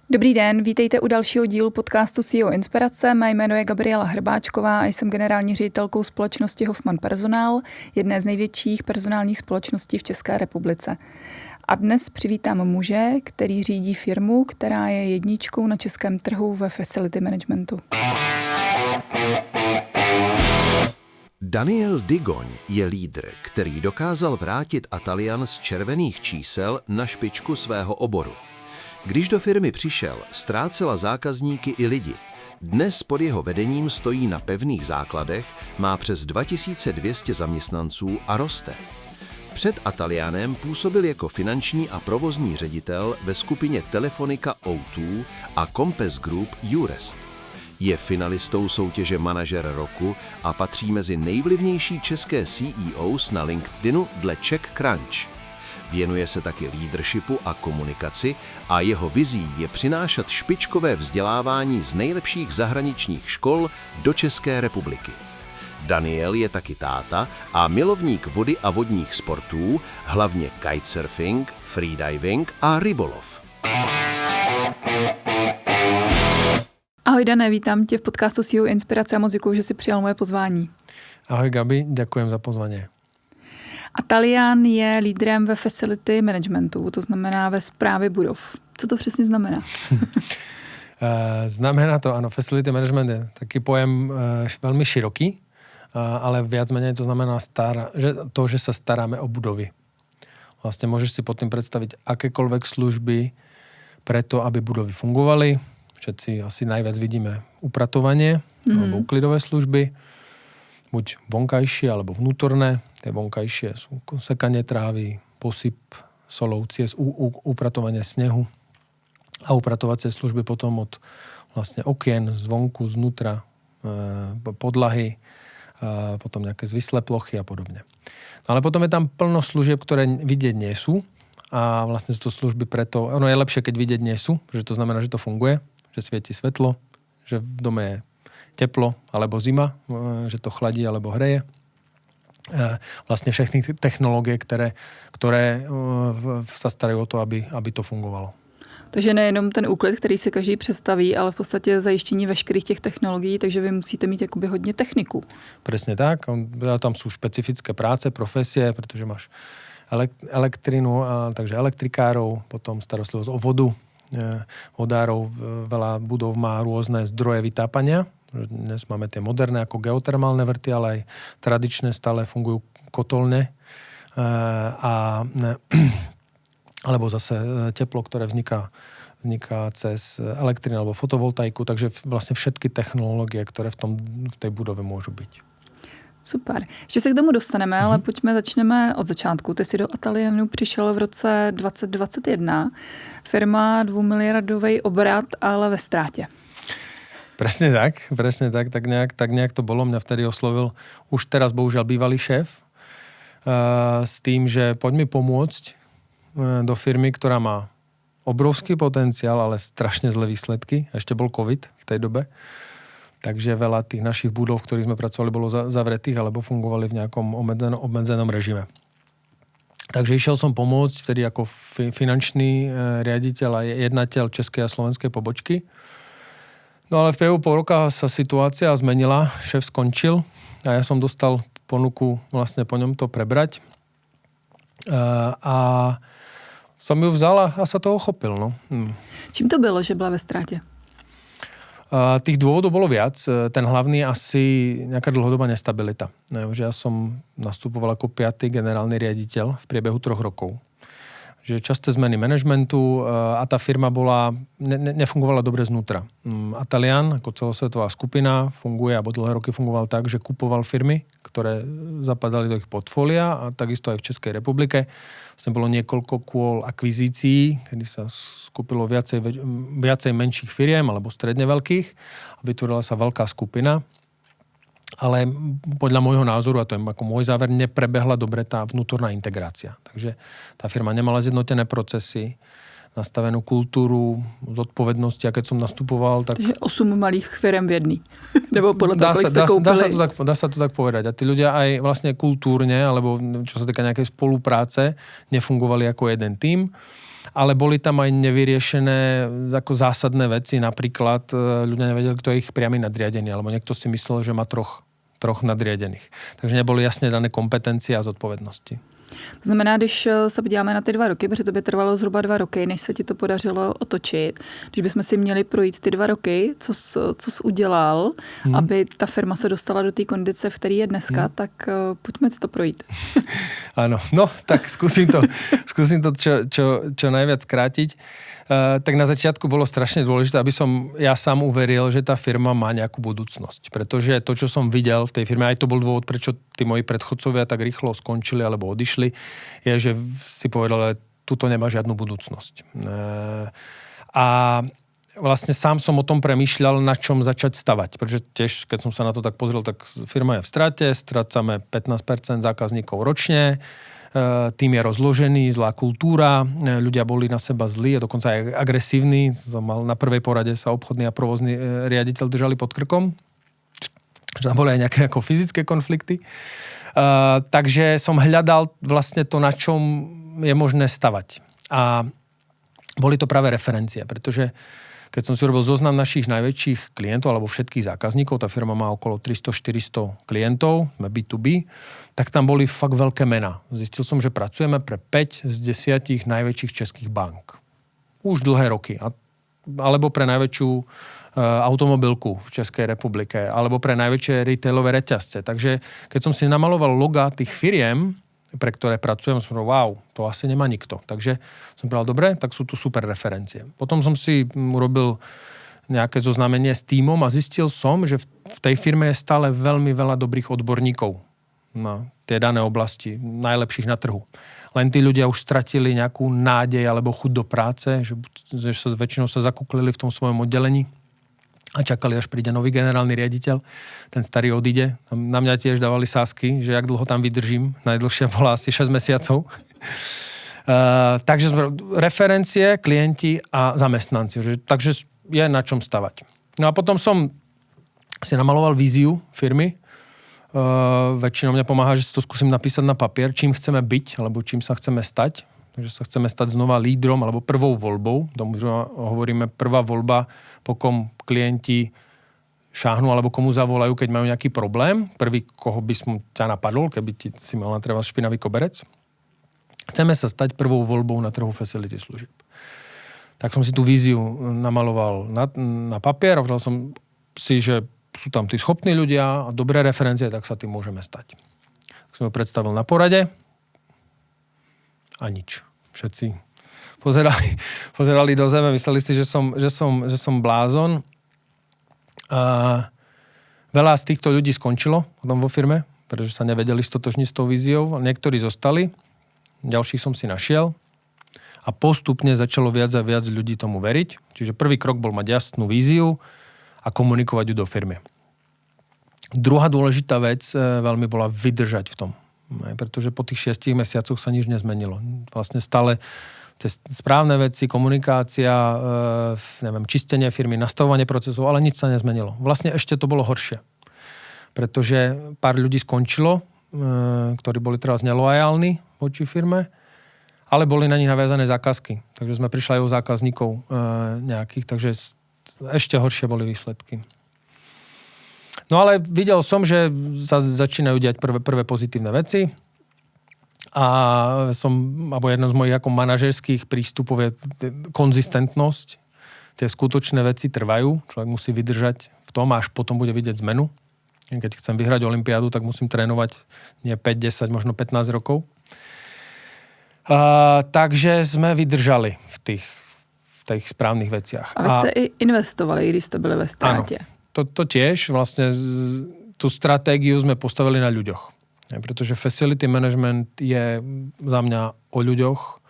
Dobrý den, vítejte u dalšího dílu podcastu CEO Inspirace. Mé jméno je Gabriela Hrbáčková a jsem generální ředitelkou společnosti Hoffman Personál, jedné z největších personálních společností v České republice. A dnes přivítám muže, který řídí firmu, která je jedničkou na českém trhu ve facility managementu. Daniel Digoň je lídr, který dokázal vrátit Atalian z červených čísel na špičku svého oboru. Když do firmy přišel, ztrácela zákazníky i lidi. Dnes pod jeho vedením stojí na pevných základech, má přes 2200 zaměstnanců a roste. Před Atalianem působil jako finanční a provozní ředitel ve skupině Telefonica O2 a Compass Group Eurest. Je finalistou soutěže Manažer roku a patří mezi nejvlivnější české CEOs na LinkedInu dle Czech Crunch. Věnuje se taky leadershipu a komunikaci a jeho vizí je přinášet špičkové vzdělávání z nejlepších zahraničních škol do České republiky. Daniel je taky táta a milovník vody a vodních sportů, hlavně kitesurfing, freediving a rybolov. Ahoj Dané, vítám tě v podcastu CEO Inspirace a moc děkuju, že jsi přijal moje pozvání. Ahoj Gabi, ďakujem za pozvanie. Atalian je lídrem ve facility managementu, to znamená ve správě budov. Co to přesně znamená? Znamená to, áno, facility management je taký pojem veľmi široký, ale viac menej to znamená že sa staráme o budovy. Vlastne môžeš si pod tým predstaviť akékoľvek služby preto, aby budovy fungovali. Všetci asi najviac vidíme upratovanie alebo uklidové služby, buď vonkajšie alebo vnútorné. Tie vonkajšie sú sekanie trávy, posyp solou, upratovanie snehu a upratovacie služby potom od vlastne okien, zvonku, znútra, podlahy, potom nejaké zvislé plochy a podobne. No ale potom je tam plno služieb, ktoré vidieť nie sú a vlastne sú to služby preto, ono je lepšie, keď vidieť nie sú, že to znamená, že to funguje, že svieti svetlo, že v dome je teplo alebo zima, že to chladí alebo hreje. Vlastne všechny technológie, ktoré sa starajú o to, aby to fungovalo. Takže nejenom ten úklid, který si každý představí, ale v podstatě zajištění veškerých těch technologií, takže vy musíte mít jakoby hodně techniku. Presne tak. Tam sú špecifické práce, profesie, pretože máš elektrinu, takže elektrikárov, potom starostlivosť o vodu, vodárov. Veľa budov má rôzne zdroje vytápania. Dnes máme tie moderné ako geotermálne vrty, ale aj tradičné stále fungujú kotolne alebo zase teplo, ktoré vzniká cez elektrinu alebo fotovoltaiku, takže vlastne všetky technológie, ktoré v tej budove môžu byť. Super. Ještě se k tomu dostaneme, ale začneme od začátku. Ty jsi do Atalianu přišel v roce 2021. Firma 2miliardový obrat, ale ve ztrátě. Presne tak. Tak nejak to bolo. Mňa vtedy oslovil už teraz bohužiaľ bývalý šéf s tým, že poď mi pomôcť do firmy, ktorá má obrovský potenciál, ale strašne zlé výsledky. Ešte bol COVID v tej dobe. Takže veľa tých našich budov, v ktorých sme pracovali, bolo zavretých alebo fungovali v nejakom obmedzenom režime. Takže išiel som pomôcť vtedy ako finančný riaditeľ a jednateľ českej a slovenskej pobočky. No ale v priebehu pol roka sa situácia zmenila, šéf skončil a ja som dostal ponuku vlastne po ňom to prebrať. A som ju vzal a sa toho chopil. No. Čím to bylo, že byla ve ztrátě? Tých dôvodov bolo viac. Ten hlavný asi nejaká dlhodobá nestabilita. Že ja som nastupoval ako 5. generálny riaditeľ v priebehu 3 rokov. Že časté zmeny manažmentu a tá firma nefungovala dobre znútra. Atalian, ako celosvetová skupina, funguje, alebo dlhé roky fungoval tak, že kupoval firmy, ktoré zapadali do ich portfólia a takisto aj v Českej republike. Vlastne bolo niekoľko kôl akvizícií, kedy sa skúpilo viacej menších firiem alebo stredne veľkých a vytvorila sa veľká skupina. Ale podľa môjho názoru, a to je ako môj záver, neprebehla dobre tá vnútorná integrácia. Takže tá firma nemala zjednotené procesy, nastavenú kultúru, zodpovednosti, a keď som nastupoval, tak... Takže 8 malých firem v jedný. Nebo podľa toho, kolik ste koupili. Dá sa to tak povedať. A tí ľudia aj vlastne kultúrne, alebo čo sa týka nejakej spolupráce, nefungovali ako jeden tím. ale boli tam aj nevyriešené ako zásadné veci, napríklad ľudia nevedeli, kto je ich priamy nadriadený, alebo niekto si myslel, že má troch nadriadených. Takže neboli jasne dané kompetencie a zodpovednosti. To znamená, když se podíváme na ty 2 roky, protože to by trvalo zhruba 2 roky, než se ti to podařilo otočit. Když bychom si měli projít ty 2 roky, co jsi udělal, aby ta firma se dostala do té kondice, v které je dneska, tak pojďme si to projít. Áno, no tak skúsim to čo najviac skrátiť. Tak na začiatku bolo strašne dôležité, aby som ja sám uveril, že tá firma má nejakú budúcnosť. Pretože to, čo som videl v tej firme, aj to bol dôvod, prečo tí moji predchodcovia tak rýchlo skončili alebo odišli, je, že si povedal, že tuto nemá žiadnu budúcnosť. A vlastne sám som o tom premýšľal, na čom začať stavať. Pretože tiež, keď som sa na to tak pozrel, tak firma je v strate, strácame 15% zákazníkov ročne, tým je rozložený, zlá kultúra, ľudia boli na seba zlí a dokonca aj agresívni. Na prvej porade sa obchodný a provozný riaditeľ držali pod krkom. Tam boli aj nejaké ako fyzické konflikty. Takže som hľadal vlastne to, na čom je možné stavať. A boli to práve referencie, pretože keď som si robil zoznam našich najväčších klientov alebo všetkých zákazníkov, tá firma má okolo 300-400 klientov, B2B, tak tam boli fakt veľké mená. Zistil som, že pracujeme pre 5 z 10 najväčších českých bank. Už dlhé roky. Alebo pre najväčšiu automobilku v Českej republike, alebo pre najväčšie retailové reťazce. Takže keď som si namaloval loga tých firiem, pre ktoré pracujem, som povedal, wow, to asi nemá nikto. Takže som povedal, dobre, tak sú tu super referencie. Potom som si urobil nejaké zoznámenie s tímom a zistil som, že v tej firme je stále veľmi veľa dobrých odborníkov na tie dané oblasti, najlepších na trhu. Len tí ľudia už stratili nejakú nádej alebo chuť do práce, že sa väčšinou sa zakuklili v tom svojom oddelení a čakali, až príde nový generálny riaditeľ. Ten starý odíde. Na mňa tiež dávali sásky, že jak dlho tam vydržím. Najdlhšia bola asi 6 mesiacov. Takže referencie, klienti a zamestnanci. Takže je na čom stavať. No a potom som si namaloval víziu firmy. Väčšinou mňa pomáha, že si to skúsim napísať na papier, čím chceme byť, alebo čím sa chceme stať. Takže sa chceme stať znova lídrom alebo prvou voľbou. Hovoríme prvá voľba, po kom klienti šáhnu alebo komu zavolajú, keď majú nejaký problém. Prvý, koho by som ťa napadol, keby ti si mal na treba špinavý koberec. Chceme sa stať prvou voľbou na trhu facility služieb. Tak som si tú víziu namaloval na papier a povedal som si, že sú tam tí schopní ľudia a dobré referencie, tak sa tým môžeme stať. Tak som ho predstavil na porade a nič. Všetci pozerali do zeme, mysleli si, že som blázon. A veľa z týchto ľudí skončilo potom vo firme, pretože sa nevedeli stotožniť s tou víziou. Niektorí zostali, ďalších som si našiel a postupne začalo viac a viac ľudí tomu veriť. Čiže prvý krok bol mať jasnú víziu a komunikovať ju do firmy. Druhá dôležitá vec veľmi bola vydržať v tom. Pretože po tých 6 mesiacoch sa nič nezmenilo. Vlastne stále tie správne veci, komunikácia, čistenie firmy, nastavovanie procesov, ale nič sa nezmenilo. Vlastne ešte to bolo horšie. Pretože pár ľudí skončilo, ktorí boli teraz nelojálni voči firme, ale boli na nich naviazané zákazky. Takže sme prišli aj o zákazníkov nejakých, takže ešte horšie boli výsledky. No ale videl som, že sa začínajú diať prvé pozitívne veci a alebo jedno z mojich ako manažerských prístupov je konzistentnosť. Tie skutočné veci trvajú, človek musí vydržať v tom, až potom bude vidieť zmenu. Keď chcem vyhrať olympiádu, tak musím trénovať nie 5, 10, možno 15 rokov. Takže sme vydržali v tých správnych veciach. A vy ste i investovali, když ste byli ve strátě. Áno. To tiež, vlastne tú stratégiu sme postavili na ľuďoch. Pretože facility management je za mňa o ľuďoch,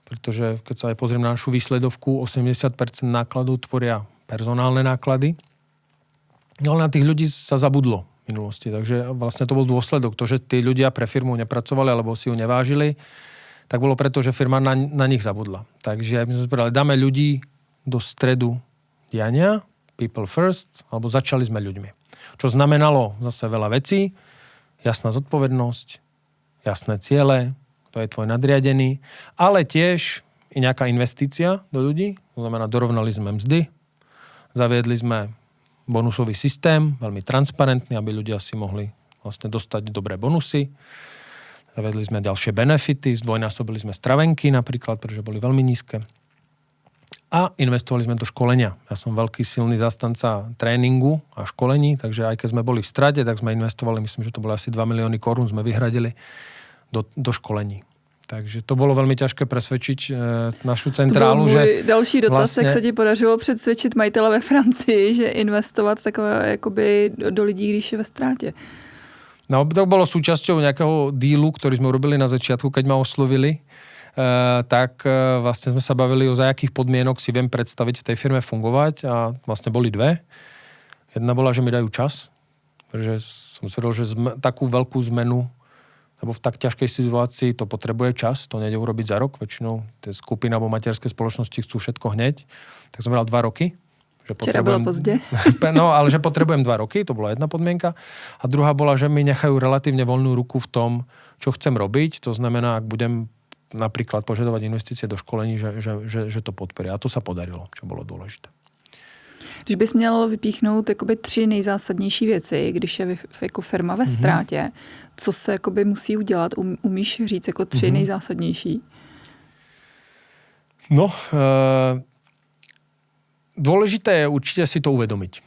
pretože keď sa aj pozriem na našu výsledovku, 80% nákladov tvoria personálne náklady. No ale na tých ľudí sa zabudlo v minulosti. Takže vlastne to bol dôsledok. To, že tí ľudia pre firmu nepracovali alebo si ju nevážili, tak bolo preto, že firma na nich zabudla. Takže my sme povedali, dáme ľudí do stredu diania, people first, alebo začali sme ľuďmi. Čo znamenalo zase veľa vecí, jasná zodpovednosť, jasné ciele, kto je tvoj nadriadený, ale tiež i nejaká investícia do ľudí. To znamená, dorovnali sme mzdy, zaviedli sme bonusový systém, veľmi transparentný, aby ľudia si mohli vlastne dostať dobré bonusy. Zaviedli sme ďalšie benefity, zdvojnásobili sme stravenky napríklad, pretože boli veľmi nízke. A investovali sme do školenia. Ja som veľký silný zastanca tréningu a školení, takže aj keď sme boli v strate, tak sme investovali, myslím, že to bolo asi 2 milióny korún, sme vyhradili do školení. Takže to bylo velmi těžké přesvědčit našu centrálu. To byl můj další dotaz, vlastně... jak se ti podařilo přesvědčit majitele ve Francii, že investovat takové jakoby do lidí, když je ve ztrátě. No, to bylo součástí nějakého dílu, který jsme urobili na začátku, keď ma oslovili, tak vlastně jsme se bavili o za jakých podmienok si viem představit v té firmě fungovat a vlastně boli dve. Jedna byla, že mi dajú čas, protože jsem si řekl, že takú veľkú zmenu lebo v tak ťažkej situácii to potrebuje čas, to nejde urobiť za rok, väčšinou tie skupiny alebo materské spoločnosti chcú všetko hneď, tak som bral 2 roky. Že včera bylo pozdě. No, ale že potrebujem 2 roky, to bola jedna podmienka. A druhá bola, že mi nechajú relatívne voľnú ruku v tom, čo chcem robiť, to znamená, ak budem napríklad požadovať investície do školení, že to podporia. A to sa podarilo, čo bolo dôležité. Když bys měl vypíchnout jakoby 3 nejzásadnější věci, když je jako firma ve ztrátě, co se jakoby musí udělat? Umíš říct jako 3 nejzásadnější? No, dôležité je určite si to uvedomiť.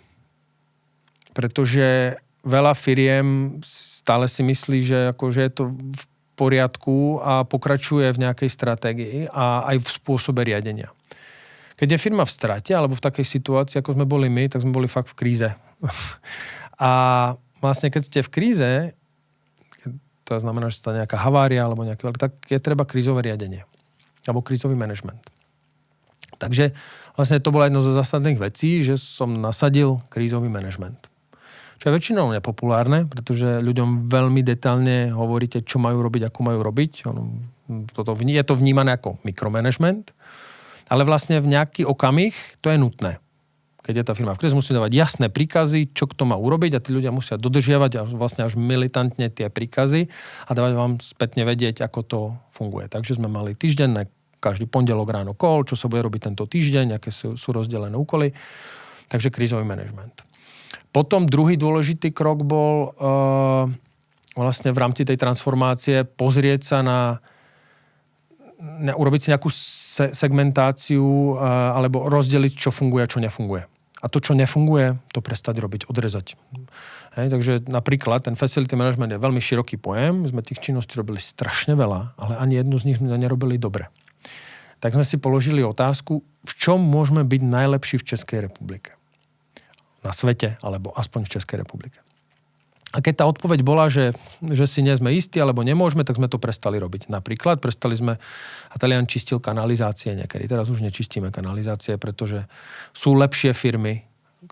Pretože veľa firiem stále si myslí, že akože je to v poriadku a pokračuje v nejakej stratégii a aj v spôsobe riadenia. Keď je firma v strate alebo v takej situácii, ako sme boli my, tak sme boli fakt v kríze. A vlastne keď ste v kríze, to znamená, že stane nejaká havária alebo nejaký veľký, tak je treba krízové riadenie alebo krízový manažment. Takže vlastne to bola jedno zo zásadných vecí, že som nasadil krízový manažment. Čo je väčšinou nepopulárne, pretože ľuďom veľmi detailne hovoríte, čo majú robiť, ako majú robiť. Je to vnímané ako mikromanagement, ale vlastne v nejaký okamih to je nutné. Keď je tá firma v kríze, musí dávať jasné príkazy, čo kto má urobiť a tí ľudia musia dodržiavať a vlastne až militantne tie príkazy a dávať vám spätne vedieť, ako to funguje. Takže sme mali týždenné, každý pondelok ráno call, čo sa bude robiť tento týždeň, aké sú rozdelené úkoly. Takže krízový manažment. Potom druhý dôležitý krok bol vlastne v rámci tej transformácie pozrieť sa urobiť si nejakú segmentáciu alebo rozdeliť, čo funguje a čo nefunguje. A to, čo nefunguje, to prestať robiť, odrezať. Hej, takže napríklad ten facility management je veľmi široký pojem. My sme tých činností robili strašne veľa, ale ani jednu z nich sme nerobili dobre. Tak sme si položili otázku, v čom môžeme byť najlepší v Českej republike. Na svete, alebo aspoň v Českej republike. A keď tá odpoveď bola, že si nie sme istí, alebo nemôžeme, tak sme to prestali robiť. Napríklad prestali sme, Atalian čistil kanalizácie niekedy. Teraz už nečistíme kanalizácie, pretože sú lepšie firmy,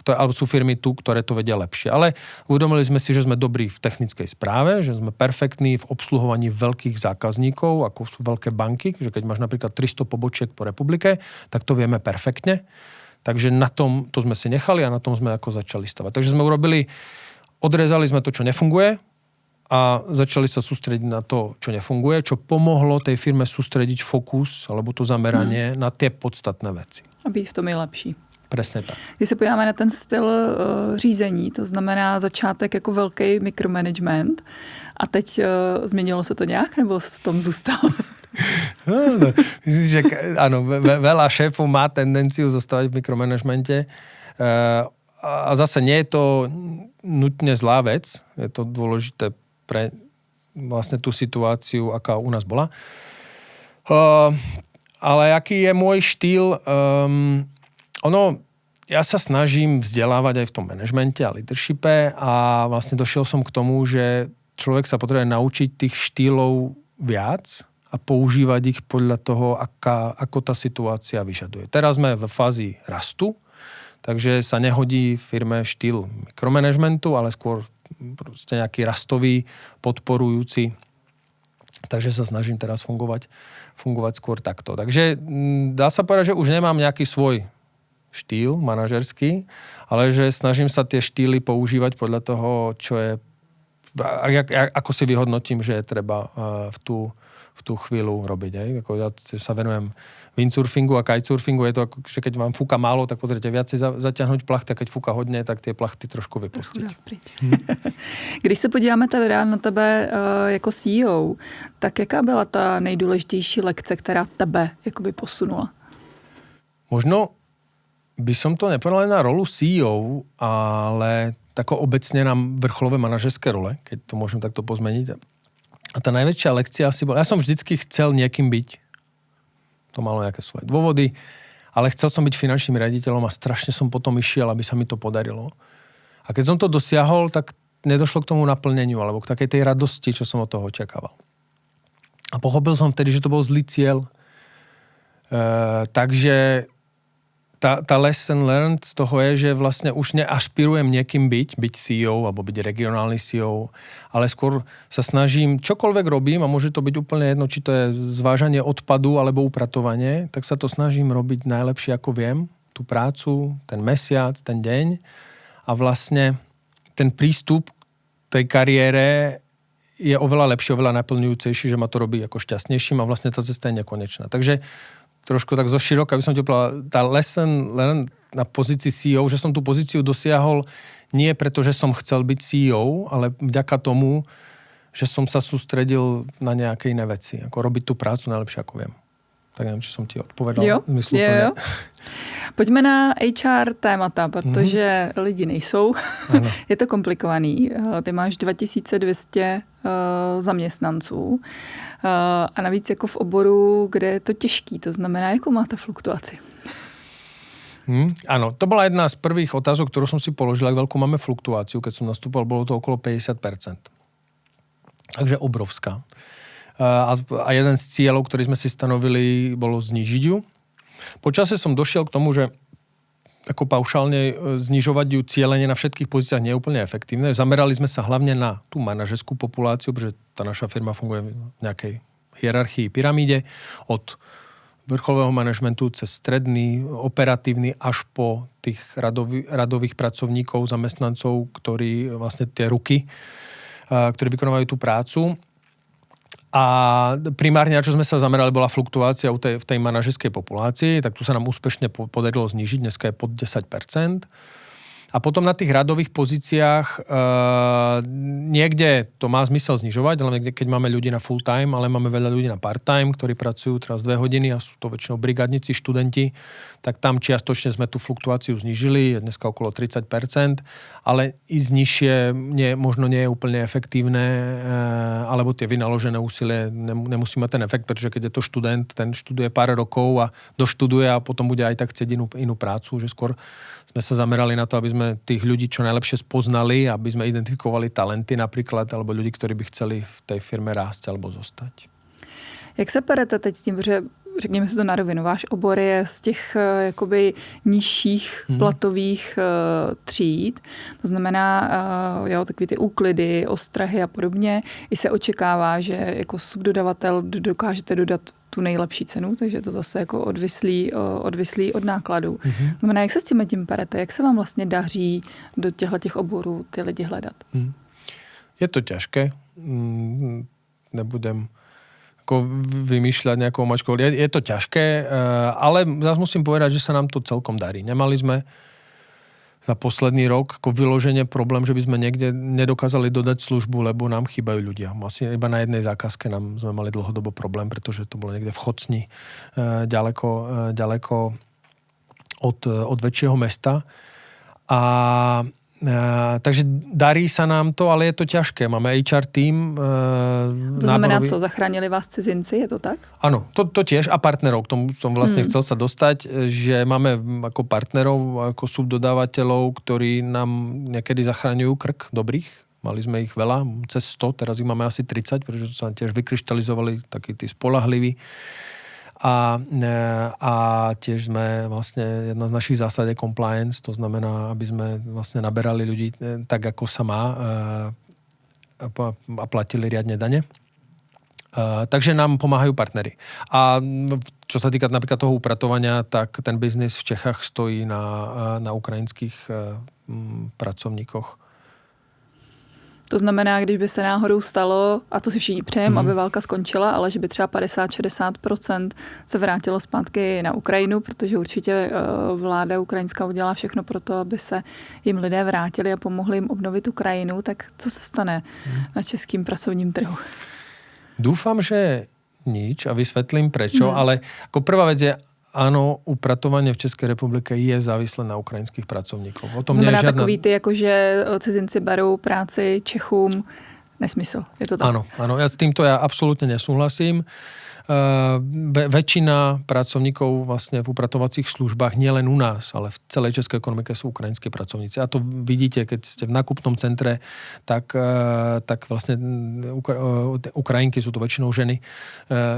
alebo sú firmy tu, ktoré to vedia lepšie. Ale uvedomili sme si, že sme dobrí v technickej správe, že sme perfektní v obsluhovaní veľkých zákazníkov, ako sú veľké banky, že keď máš napríklad 300 pobočiek po republike, tak to vieme perfektne. Takže na tom to sme si nechali a na tom sme ako začali stavať. Takže sme odrezali sme to, čo nefunguje a začali sa sústrediť na to, čo nefunguje, čo pomohlo tej firme sústrediť fokus alebo to zameranie na tie podstatné veci. A být v tom je lepší. Přesně tak. Když se podíváme na ten styl řízení, to znamená začátek jako velký mikromanagement a teď změnilo se to nějak nebo v tom zůstalo? No, myslím, že áno, veľa šéfov má tendenciu zostávať v mikromanagemente. A zase nie je to nutne zlá vec. Je to dôležité pre vlastne tú situáciu, aká u nás bola. Ale aký je môj štýl? Ja sa snažím vzdelávať aj v tom manažmente a leadershipe a vlastne došiel som k tomu, že človek sa potrebuje naučiť tých štýlov viac a používať ich podľa toho, ako tá situácia vyžaduje. Teraz sme v fázi rastu, takže sa nehodí firme štýl mikromanagementu, ale skôr proste nejaký rastový, podporujúci. Takže sa snažím teraz fungovať skôr takto. Takže dá sa povedať, že už nemám nejaký svoj štýl manažerský, ale že snažím sa tie štýly používať podľa toho, čo je, ako si vyhodnotím, že je treba v v tú chvíľu robiť. Ako ja sa venujem windsurfingu a kitesurfingu. Je to ako, že keď vám fúka málo, tak potrebujete viacej zaťahnuť plachty, a keď fúka hodně, tak tie plachty trošku vypustiť. Když se podíváme teda na tebe jako CEO, tak jaká byla ta nejdůležitější lekce, která tebe jakoby posunula? Možno by som to nepovedal na rolu CEO, ale tako obecne na vrcholové manažerské role, keď to môžem takto pozmeniť. A tá najväčšia lekcia asi bola, ja som vždycky chcel niekým byť. To malo nejaké svoje dôvody, ale chcel som byť finančným riaditeľom a strašne som potom išiel, aby sa mi to podarilo. A keď som to dosiahol, tak nedošlo k tomu naplneniu, alebo k takej tej radosti, čo som od toho očakával. A pochopil som vtedy, že to bol zlý cieľ. Takže tá lesson learned z toho je, že vlastne už neašpirujem niekým byť CEO alebo byť regionálny CEO, ale skôr sa snažím, čokoľvek robím, a môže to byť úplne jedno, či to je zvážanie odpadu alebo upratovanie, tak sa to snažím robiť najlepšie, ako viem, tú prácu, ten mesiac, ten deň, a vlastne ten prístup tej kariére je oveľa lepší, oveľa naplňujúcejší, že ma to robí ako šťastnejším a vlastne tá cesta je nekonečná. Takže trošku tak zoširoka by som ti povedal, tá lesson learned na pozícii CEO, že som tú pozíciu dosiahol nie preto, že som chcel byť CEO, ale vďaka tomu, že som sa sústredil na nejaké iné veci. Ako robiť tú prácu najlepšie, ako viem. Tak neviem, či som ti odpovedal. Jo. Pojďme na HR témata, protože lidi nejsou. Je to komplikovaný. Ty máš 2200 zaměstnanců a navíc jako v oboru, kde je to těžký. To znamená, jakou máte fluktuaci? Áno, to bola jedna z prvých otázok, ktorú som si položil, ak veľkú máme fluktuáciu. Keď som nastúpal, bolo to okolo 50%. Takže obrovská. A jeden z cieľov, ktorý sme si stanovili, bolo znižiť ju. Počasie som došiel k tomu, že ako paušálne znižovať ju cieľene na všetkých pozíciách nie je úplne efektívne. Zamerali sme sa hlavne na tú manažerskú populáciu, pretože tá naša firma funguje v nejakej hierarchii, pyramíde, od vrcholového manažmentu cez stredný, operatívny až po tých radových pracovníkov, zamestnancov, ktorí vlastne tie ruky, ktorí vykonávajú tú prácu. A primárne, na čo sme sa zamerali, bola fluktuácia v tej manažerskej populácii, tak tu sa nám úspešne podarilo znižiť, dneska je pod 10%. A potom na tých radových pozíciách niekde to má zmysel znižovať, ale niekde, keď máme ľudí na full time, ale máme veľa ľudí na part time, ktorí pracujú teraz 2 hodiny a sú to väčšinou brigádnici, študenti, tak tam čiastočne sme tú fluktuáciu znižili, je dneska okolo 30%, ale ísť nižšie možno nie je úplne efektívne, alebo tie vynaložené úsilie nemusí mať ten efekt, pretože keď je to študent, ten študuje pár rokov a doštuduje a potom bude aj tak chcieť inú prácu, že skôr sme sa zamerali na to, aby sme tých ľudí čo najlepšie spoznali, aby sme identifikovali talenty napríklad, alebo ľudí, ktorí by chceli v tej firme rásť alebo zostať. Jak se perete teď s tím, že řekněme si to na rovinu, váš obor je z těch jakoby nižších platových tříd, to znamená takový ty úklidy, ostrahy a podobně, i se očekává, že jako subdodavatel dokážete dodat tu nejlepší cenu, takže je to zase jako odvislý od nákladů. Znamená, jak se s tím perete, jak se vám vlastně daří do těch oborů ty lidi hledat? Je to ťažké, nebudem ako vymýšľať nejakou mačkou. Je to ťažké, ale zase musím povedať, že sa nám to celkom darí. Nemali sme za posledný rok ako vyloženie problém, že by sme niekde nedokázali dodať službu, lebo nám chýbajú ľudia. Asi iba na jednej zákazke sme mali dlhodobo problém, pretože to bolo niekde v Chocni, ďaleko od väčšieho mesta. Takže darí sa nám to, ale je to ťažké. Máme HR tým. To znamená, co? Zachránili vás cizinci, je to tak? Áno, to tiež a partnerov. K tomu som vlastne chcel sa dostať, že máme ako partnerov, ako subdodávateľov, ktorí nám niekedy zachraňujú krk dobrých. Mali sme ich veľa, cez 100, teraz ich máme asi 30, pretože sa tiež vykryštalizovali takí tí spolahliví. A tiež sme vlastne, jedna z našich zásad je compliance, to znamená, aby sme vlastne naberali ľudí tak, ako sa má a platili riadne dane. Takže nám pomáhajú partneri. A čo sa týka napríklad toho upratovania, tak ten biznis v Čechách stojí na ukrajinských pracovníkoch. To znamená, když by se náhodou stalo, a to si všichni přejeme, aby válka skončila, ale že by třeba 50-60% se vrátilo zpátky na Ukrajinu, protože určitě vláda ukrajinská udělá všechno pro to, aby se jim lidé vrátili a pomohli jim obnovit Ukrajinu, tak co se stane na českým pracovním trhu? Dúfam, že nič a vysvetlím prečo, ale ako prvá vec je, áno, upratovanie v České republike je závislé na ukrajinských pracovníkov. O tom znamená nie je žiadna... takový ty, jako že cizinci berou práci Čechům, nesmysl. Je to tak? Áno, ja s týmto absolútne nesúhlasím. Väčšina pracovníkov vlastne v upratovacích službách, nie len u nás, ale v celej českej ekonomike sú ukrajinskí pracovníci. A to vidíte, keď ste v nákupnom centre, tak vlastne Ukrajinky, sú to väčšinou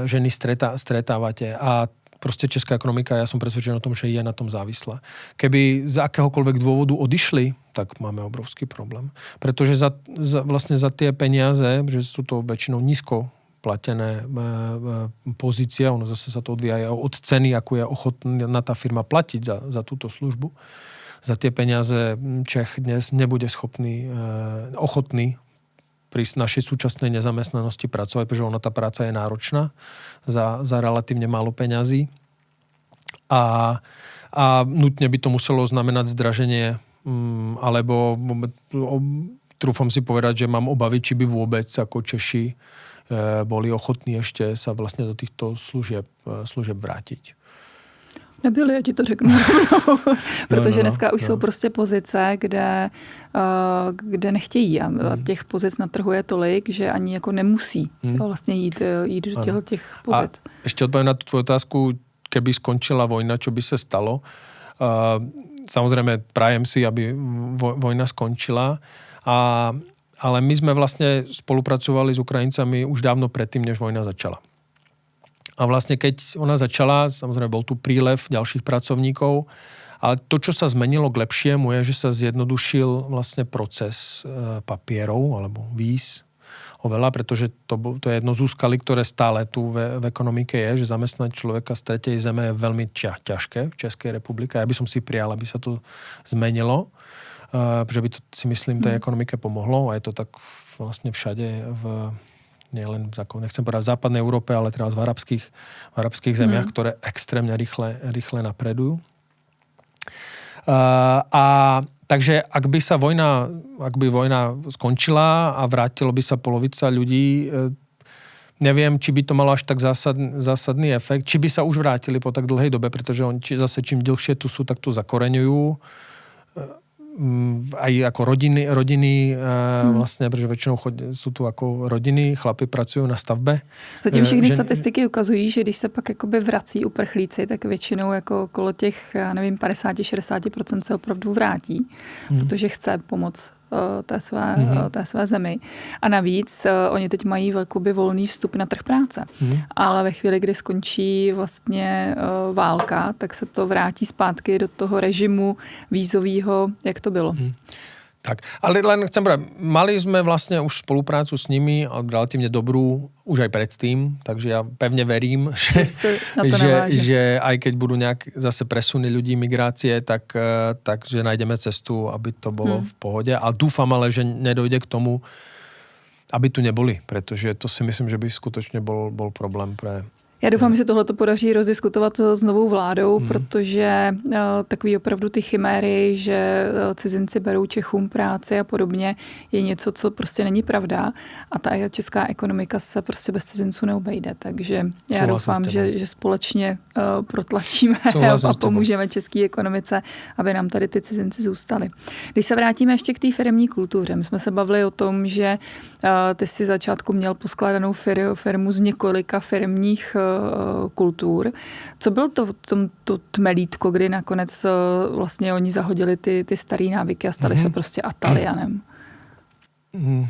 ženy stretávate. A proste česká ekonomika, ja som presvedčený o tom, že je na tom závislá. Keby z akéhokoľvek dôvodu odišli, tak máme obrovský problém. Pretože vlastne za tie peniaze, že sú to väčšinou nízko platené pozície, ono zase sa to odvíja od ceny, ako je ochotná tá firma platiť za túto službu. Za tie peniaze Čech dnes nebude ochotný pri našej súčasnej nezamestnanosti pracovať, pretože ona tá práca je náročná za relatívne málo peňazí. A nutne by to muselo znamenať zdraženie, alebo trúfam si povedať, že mám obavy, či by vôbec ako Češi boli ochotní ešte sa vlastne do týchto služieb vrátiť. Nebyli, já ti to řeknu. Protože dneska už jsou prostě pozice, kde nechtějí. A těch pozic na trhu je tolik, že ani jako nemusí vlastně jít do těch pozic. A ešte odpoviem na tú tvoju otázku, keby skončila vojna, čo by sa stalo. Samozrejme, prajem si, aby vojna skončila. Ale my sme vlastne spolupracovali s Ukrajincami už dávno predtým, než vojna začala. A vlastne keď ona začala, samozrejme bol tu prílev ďalších pracovníkov, ale to, čo sa zmenilo k lepšiemu, je, že sa zjednodušil vlastne proces papierov alebo víz oveľa, pretože to je jedno z úskalí, ktoré stále tu v ekonomike je, že zamestnať človeka z tretej zeme je veľmi ťažké v Českej republike. Ja by som si prijal, aby sa to zmenilo, že by to, si myslím, tej ekonomike pomohlo a je to tak vlastne všade nielen nechcem povedať v západnej Európe, ale teraz v arabských zemiach, ktoré extrémne rýchle napredujú. Takže ak by vojna skončila a vrátilo by sa polovica ľudí, neviem, či by to malo až tak zásadný efekt, či by sa už vrátili po tak dlhej dobe, pretože zase čím dlhšie tu sú, tak tu zakoreňujú. Aj ako rodiny vlastne, protože väčšinou sú tu ako rodiny, chlapi pracujú na stavbe. Zatím všechny statistiky ukazují, že když se pak jakoby vrací uprchlíci, tak většinou jako okolo těch, 50-60% se opravdu vrátí, protože chce pomoct té své zemi. A navíc oni teď mají jakoby volný vstup na trh práce. Ale ve chvíli, kdy skončí vlastně válka, tak se to vrátí zpátky do toho režimu vízového, jak to bylo. Tak, ale len chcem povedať, mali sme vlastne už spoluprácu s nimi, relatívne dobrú, už aj predtým, takže ja pevne verím, že aj keď budú nejak zase presuny ľudí, migrácie, takže nájdeme cestu, aby to bolo v pohode. A dúfam ale, že nedojde k tomu, aby tu neboli, pretože to si myslím, že by skutočne bol problém pre... Já doufám, že se tohleto podaří rozdiskutovat s novou vládou, protože takový opravdu ty chiméry, že cizinci berou Čechům práci a podobně, je něco, co prostě není pravda a ta česká ekonomika se prostě bez cizinců neobejde. Takže já doufám, že společně protlačíme a pomůžeme české ekonomice, aby nám tady ty cizinci zůstali. Když se vrátíme ještě k té firemní kultuře, my jsme se bavili o tom, že ty si začátku měl poskládanou firmu z několika firemních kultur. Co bylo to tmelítko, kdy nakonec vlastně oni zahodili ty starý návyky a stali se prostě Atalianem?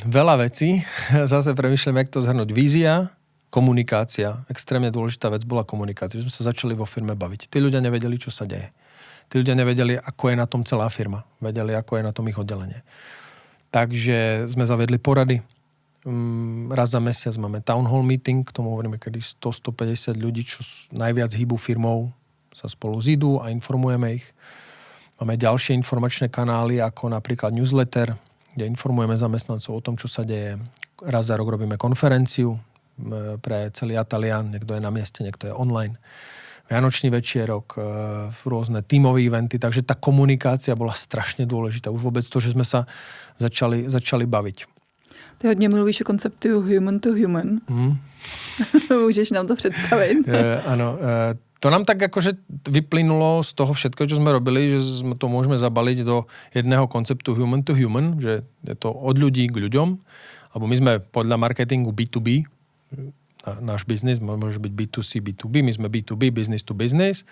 Veľa vecí. Zase premýšľam, jak to zhrnúť. Vízia, komunikácia. Extrémne dôležitá vec bola komunikácia. Že sme sa začali vo firme baviť. Tí ľudia nevedeli, čo sa deje. Tí ľudia nevedeli, ako je na tom celá firma. Vedeli, ako je na tom ich oddelenie. Takže sme zavedli porady. Raz za mesiac máme town hall meeting, k tomu hovoríme, kedy 100-150 ľudí, čo najviac hýbu firmou, sa spolu zídu a informujeme ich. Máme ďalšie informačné kanály, ako napríklad newsletter, kde informujeme zamestnancov o tom, čo sa deje. Raz za rok robíme konferenciu pre celý Atalian, niekto je na mieste, niekto je online. Vianočný večierok, rôzne tímové eventy, takže tá komunikácia bola strašne dôležitá. Už vôbec to, že sme sa začali baviť. Ty hodně mluvíš o konceptu human to human. Můžeš nám to představit? Áno. To nám tak akože vyplynulo z toho všetko, čo sme robili, že sme to môžeme zabaliť do jedného konceptu human to human, že je to od ľudí k ľuďom, alebo my sme podľa marketingu B2B, náš biznis môže byť B2C, B2B, my sme B2B, business to business,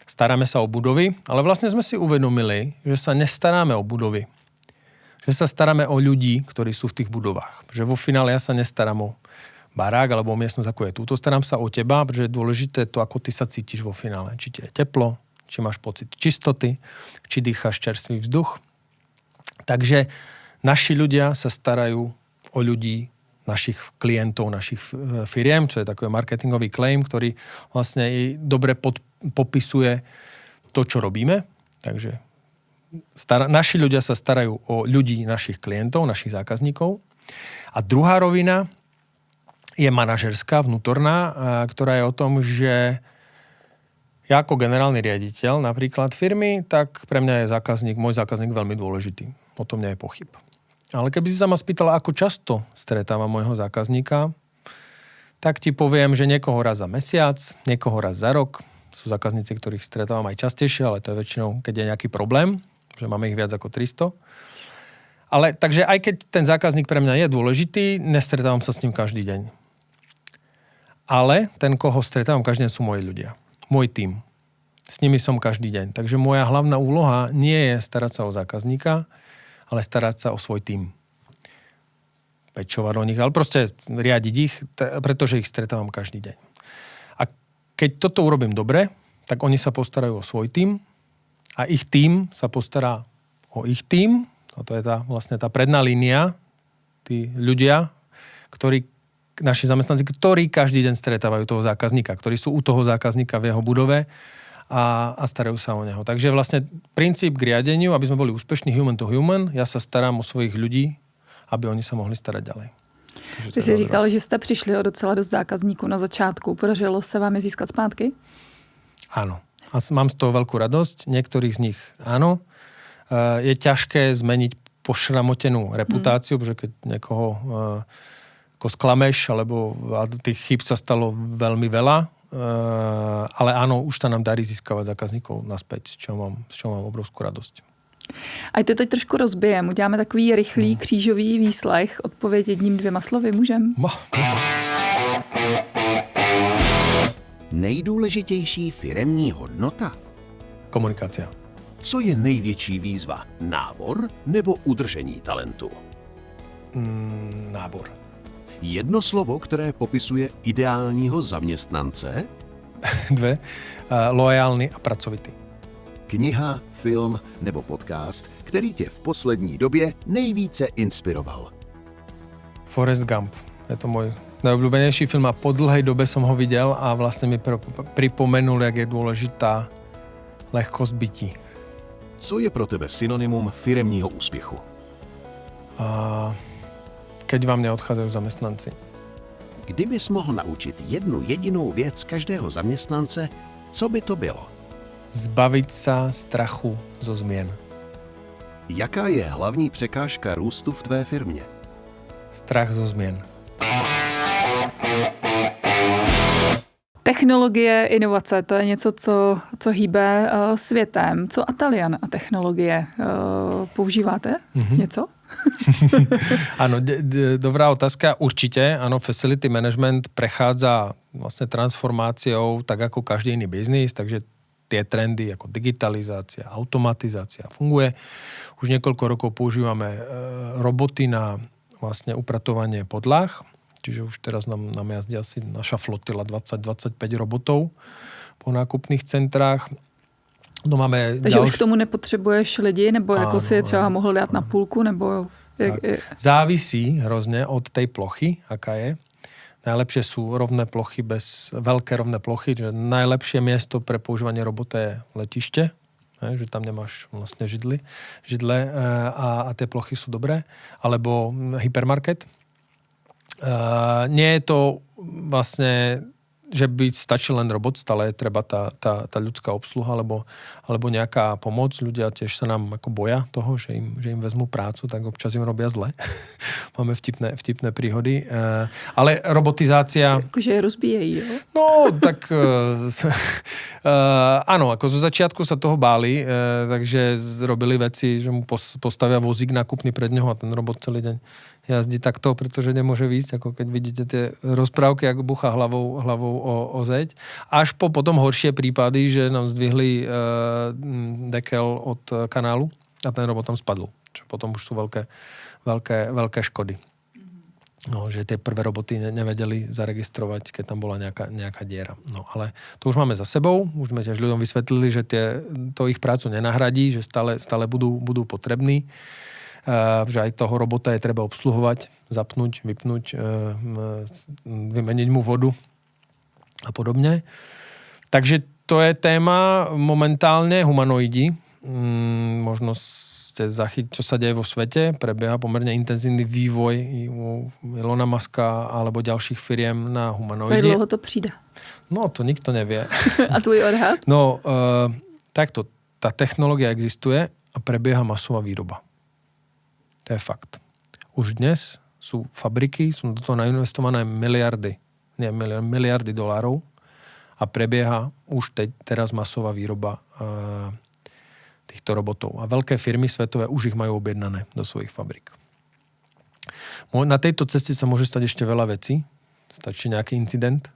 staráme sa o budovy, ale vlastne sme si uvedomili, že sa nestaráme o budovy, že sa staráme o ľudí, ktorí sú v tých budovách. Že vo finále ja sa nestarám o barák alebo o miestnosť, ako je túto. Starám sa o teba, pretože je dôležité to, ako ty sa cítiš vo finále. Či ti je teplo, či máš pocit čistoty, či dýcháš čerstvý vzduch. Takže naši ľudia sa starajú o ľudí, našich klientov, našich firiem, čo je takový marketingový claim, ktorý vlastne dobre popisuje to, čo robíme. Takže naši ľudia sa starajú o ľudí, našich klientov, našich zákazníkov. A druhá rovina je manažerská, vnútorná, ktorá je o tom, že ja ako generálny riaditeľ napríklad firmy, tak pre mňa je môj zákazník veľmi dôležitý. O tom nie je pochyb. Ale keby si sa ma spýtala, ako často stretávam môjho zákazníka, tak ti poviem, že niekoho raz za mesiac, niekoho raz za rok. Sú zákazníci, ktorých stretávam aj častejšie, ale to je väčšinou, keď je nejaký problém, že máme ich viac ako 300. Ale takže aj keď ten zákazník pre mňa je dôležitý, nestretávam sa s ním každý deň. Ale ten, koho stretávam každý deň, sú moji ľudia. Môj tím. S nimi som každý deň. Takže moja hlavná úloha nie je starať sa o zákazníka, ale starať sa o svoj tím. Pečovať o nich, ale proste riadiť ich, pretože ich stretávam každý deň. A keď toto urobím dobre, tak oni sa postarajú o svoj tím a ich tím sa postará o ich tím. A to je vlastne tá predná línia, tí ľudia, naši zamestnanci, ktorí každý deň stretávajú toho zákazníka, ktorí sú u toho zákazníka v jeho budove a starajú sa o neho. Takže vlastne princíp k riadeniu, aby sme boli úspešní human to human, ja sa starám o svojich ľudí, aby oni sa mohli starať ďalej. Ty jsi říkal, že jste přišli o docela dost zákazníků na začátku. Podařilo se vám je získat zpátky? Áno. A mám z toho veľkú radosť. Niektorých z nich áno. Je ťažké zmeniť pošramotenú reputáciu, pretože keď niekoho ako sklameš, alebo tých chýb sa stalo veľmi veľa, ale áno, už sa nám darí získavať zákazníkov naspäť, z čoho mám obrovskú radosť. A to teď trošku rozbijem. Uděláme takový rychlý křížový výslech. Odpověď 1-2 slovy, můžem? Nejdůležitější firemní hodnota? Komunikácia. Co je největší výzva? Nábor nebo udržení talentu? Nábor. Jedno slovo, které popisuje ideálního zaměstnance? 2. Loajálny a pracovitý. Kniha, film nebo podcast, který tě v poslední době nejvíce inspiroval? Forrest Gump. Je to môj najobľúbenejší film a po dlhej dobe som ho videl a vlastne mi pripomenul, jak je dôležitá lehkosť bytí. Co je pro tebe synonymum firemního úspěchu? Keď vám neodchádzajú zamestnanci. Kdybys mohl naučit jednu jedinou věc každého zaměstnance, co by to bylo? Zbaviť sa strachu zo zmien. Jaká je hlavní překážka růstu v tvé firmě? Strach zo zmien. Technologie, inovace, to je něco, co hýbe světem. Co Atalian a technologie? Používáte něco? Áno, dobrá otázka. Určite, áno, facility management prechádza vlastne transformáciou tak ako každý iný biznis, takže tie trendy ako digitalizácia, automatizácia funguje. Už niekoľko rokov používame roboty na vlastne upratovanie podlah, čiže už teraz nám jazdí asi naša flotila 20-25 robotov po nákupných centrách. No máme takže už k tomu nepotřebuješ lidi, nebo áno, jako si je třeba mohl dát na půlku, nebo... Závisí hrozne od tej plochy, aká je. Najlepšie sú rovné plochy veľké rovné plochy, že najlepšie miesto pre používanie robota je letište, že tam nemáš vlastne židle a tie plochy sú dobré, alebo hypermarket. Nie je to vlastne, že by stačil len robot, stále je treba tá ľudská obsluha alebo nejaká pomoc. Ľudia tiež sa nám ako boja toho, že im vezmú prácu, tak občas im robia zle. Máme vtipné príhody. Ale robotizácia... Akože je rozbíjejí, jo? No, tak áno, ako zo začiatku sa toho báli, takže robili veci, že mu postavia vozík nákupný pred neho a ten robot celý deň jazdí takto, pretože nemôže výjsť, ako keď vidíte tie rozprávky, ako bucha hlavou o zeď. Až po potom horšie prípady, že nám zdvihli dekel od kanálu a ten robot tam spadol. Čo potom už sú veľké škody. No, že tie prvé roboty nevedeli zaregistrovať, keď tam bola nejaká diera. No, ale to už máme za sebou. Už sme tiež ľuďom vysvetlili, že to ich prácu nenahradí, že stále budú potrební. Že aj toho robota je treba obsluhovať, zapnúť, vypnúť, vymeniť mu vodu a podobne. Takže to je téma momentálne humanoidi. Možno ste zachytiť, čo sa deje vo svete. Prebieha pomerne intenzívny vývoj u Elona Muska alebo ďalších firiem na humanoidi. Za dlouho to přijde? No, to nikto nevie. A tvoj odhad? No, takto. Tá technológia existuje a prebieha masová výroba. To je fakt. Už dnes sú fabriky, sú do toho nainvestované miliardy dolárov a prebieha už teraz masová výroba týchto robotov. A veľké firmy svetové už ich majú objednané do svojich fabrik. Na tejto ceste sa môže stať ešte veľa vecí. Stačí nejaký incident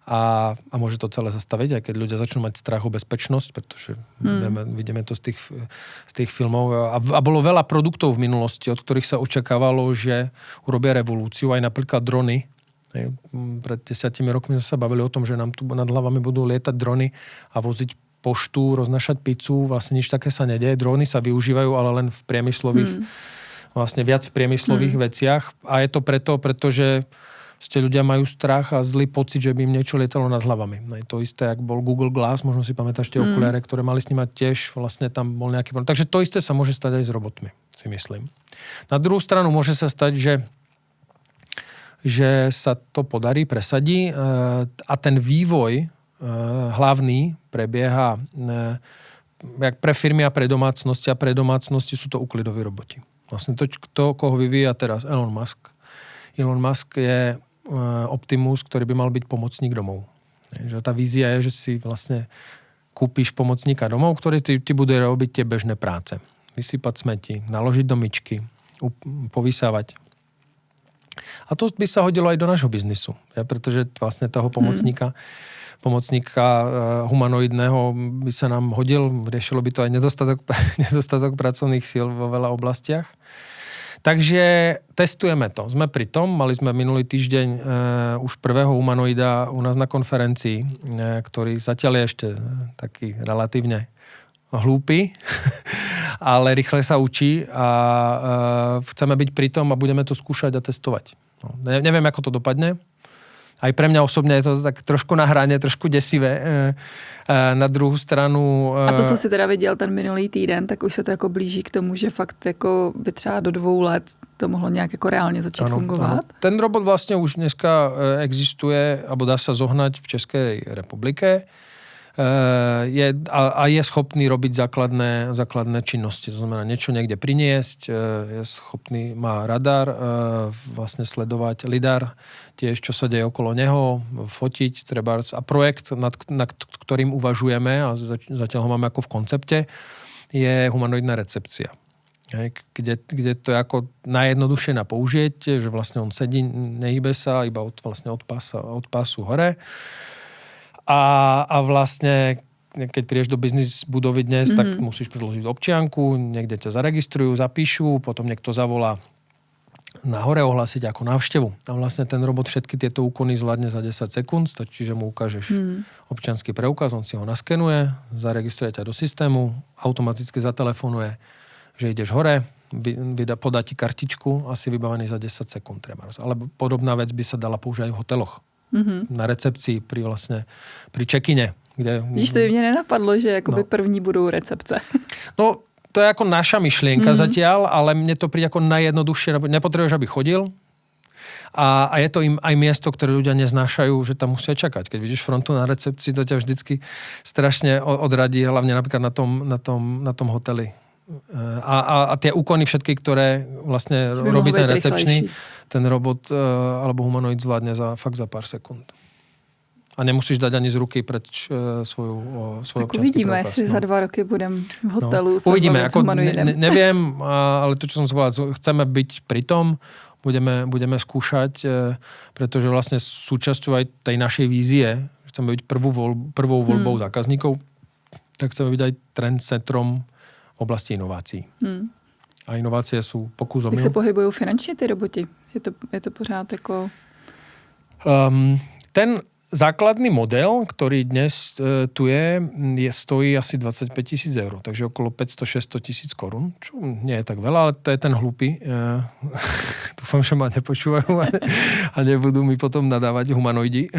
a môže to celé zastaviť, aj keď ľudia začnú mať strach o bezpečnosť, pretože vidíme to z tých filmov. A bolo veľa produktov v minulosti, od ktorých sa očakávalo, že urobia revolúciu. Aj napríklad drony. Pred 10 rokmi sme sa bavili o tom, že nám tu nad hlavami budú lietať drony a voziť poštu, roznašať pizzu. Vlastne nič také sa nedeje. Drony sa využívajú, ale len v priemyslových, vlastne viac v priemyslových veciach. A je to pretože ľudia majú strach a zlý pocit, že by im niečo lietalo nad hlavami. To isté, ak bol Google Glass, možno si pamätáš tie okuliare, ktoré mali snímať tiež, vlastne tam bol nejaký problém. Takže to isté sa môže stať aj s robotmi, si myslím. Na druhú stranu môže sa stať, že sa to podarí, presadí a ten vývoj hlavný prebieha jak pre firmy a pre domácnosti. A pre domácnosti sú to úklidoví roboti. Vlastne to, koho vyvíja teraz Elon Musk. Elon Musk je Optimus, ktorý by mal byť pomocník domov. Že tá vízia je, že si vlastne kúpiš pomocníka domov, ktorý ti bude robiť tie bežné práce. Vysypať smeti, naložiť do myčky, povysávať. A to by sa hodilo aj do nášho biznisu. Pretože vlastne toho pomocníka humanoidného by sa nám hodil. Riešilo by to aj nedostatok pracovných síl vo veľa oblastiach. Takže testujeme to. Sme pri tom. Mali sme minulý týždeň už prvého humanoida u nás na konferencii, ktorý zatiaľ je ešte taký relatívne hlúpy, ale rýchle sa učí a chceme byť pri tom a budeme to skúšať a testovať. No, neviem, ako to dopadne. Aj pre mňa osobne je to tak trošku na hrane, trošku desivé. Na druhou stranu... A to, co si teda viděl ten minulý týden, tak už se to jako blíží k tomu, že fakt jako by třeba do 2 let to mohlo nějak jako reálně začít fungovat? Ano. Ten robot vlastně už dneska existuje, alebo dá sa zohnať v Českej republike. Je schopný robiť základné činnosti. To znamená niečo niekde priniesť, je schopný, má radar, vlastne sledovať lidar, tiež čo sa deje okolo neho, fotiť trebárs. A projekt, nad ktorým uvažujeme, a zatiaľ ho máme ako v koncepte, je humanoidná recepcia. Kde to je ako najjednoduchšie na použiť, že vlastne on sedí, nehýbe sa, iba od pásu hore. A vlastne, keď prídeš do biznis budovy dnes, tak musíš predložiť občianku, niekde ťa zaregistrujú, zapíšu, potom niekto zavolá nahore ohlásiť ako návštevu. A vlastne ten robot všetky tieto úkony zvládne za 10 sekúnd, stačí, že mu ukážeš občiansky preukaz, on si ho naskenuje, zaregistruje ťa do systému, automaticky zatelefonuje, že ideš hore, podá ti kartičku a si vybavený za 10 sekúnd. Alebo podobná vec by sa dala použiť aj v hoteloch. Na recepcii pri check-ine. Víš, to by mě nenapadlo, že jakoby první budou recepce. No, to je ako naša myšlienka zatiaľ, ale mne to príde ako najjednoduchšie. Nepotrebuješ, aby chodil. A je to im aj miesto, ktoré ľudia neznášajú, že tam musia čakať. Keď vidíš frontu na recepcii, to ťa vždycky strašne odradí, hlavne napríklad na tom hoteli. A tie úkony všetky, ktoré vlastne robí ten recepčný, ten robot alebo humanoid zvládne fakt za pár sekúnd. A nemusíš dať ani z ruky preč svoj občanský uvidíme, preukaz. jestli za 2 roky budem v hotelu. No. Uvidíme, ako neviem, ale to, čo som sa povedal, chceme byť pri tom, budeme skúšať, pretože vlastne súčasťou aj tej našej vízie, chceme byť prvou voľbou zákazníkov, tak chceme byť aj trendcentrom v oblasti inovácií. A inovácie sú pokus omyl. Jak se pohybují finančně ty roboti? Je to pořád jako... Ten základný model, ktorý dnes tu stojí asi 25 000 eur, takže okolo 500-600 000 korún, čo nie je tak veľa, ale to je ten hlupý. Dúfam, že ma nepočúvajú a nebudú mi potom nadávať humanoidi.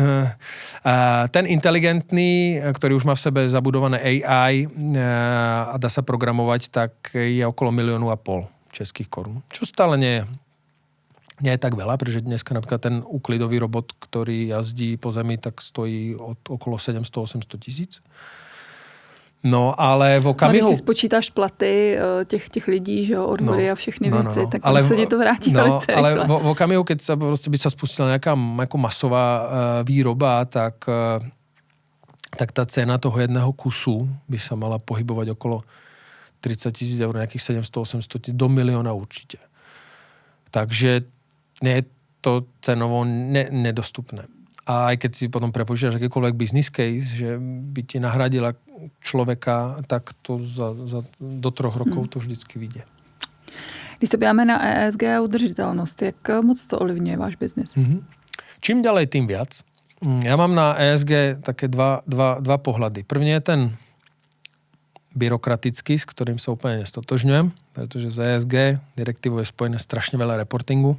Ten inteligentný, ktorý už má v sebe zabudované AI a dá sa programovať, tak je okolo 1,5 milióna českých korún, čo stále nie je tak veľa, pretože dneska napríklad ten úklidový robot, ktorý jazdí po zemi, tak stojí od okolo 700-800 000. No, ale v okamihu... Když si spočítáš platy těch lidí, že odvody a všechny věci, tak ale se ti to vrátí velice rychle. Ale v okamihu, keď sa by sa spustila nejaká masová výroba, tak tá cena toho jedného kusu by sa mala pohybovať okolo 30 000 eur, nejakých 700-800 000, do 1 milióna určite. Takže nie je to cenovo nedostupné. A aj keď si potom prepočítaš akýkoľvek business case, že by ti nahradila človeka, tak to do 3 rokov to vždycky vyjde. Když se podíváme na ESG a udržitelnost, jak moc to ovlivňuje váš biznis? Čím ďalej, tým viac. Ja mám na ESG také dva pohľady. Prvný je ten byrokratický, s ktorým sa úplne nestotožňujem, pretože z ESG direktívou je spojené strašne veľa reportingu